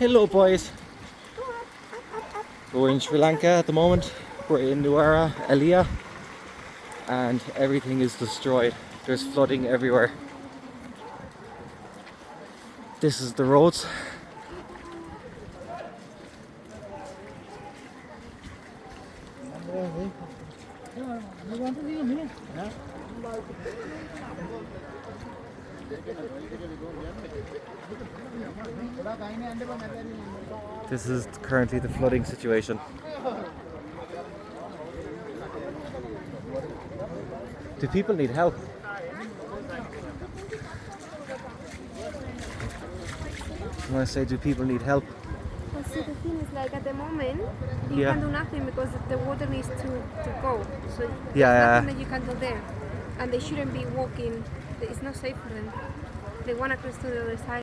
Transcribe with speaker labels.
Speaker 1: Hello boys. We're in Sri Lanka at the moment. We're in Nuwara, Elia, and everything is destroyed. There's flooding everywhere. This is the roads. This is currently the flooding situation. Do people need help? When I say do people need help?
Speaker 2: Well, see, the thing is, like, at the moment, you
Speaker 1: Yeah.
Speaker 2: can do nothing because the water needs to go. So there's
Speaker 1: Yeah.
Speaker 2: nothing that you can do there. And they shouldn't be walking. It's not safe for them. They want to cross to the other side.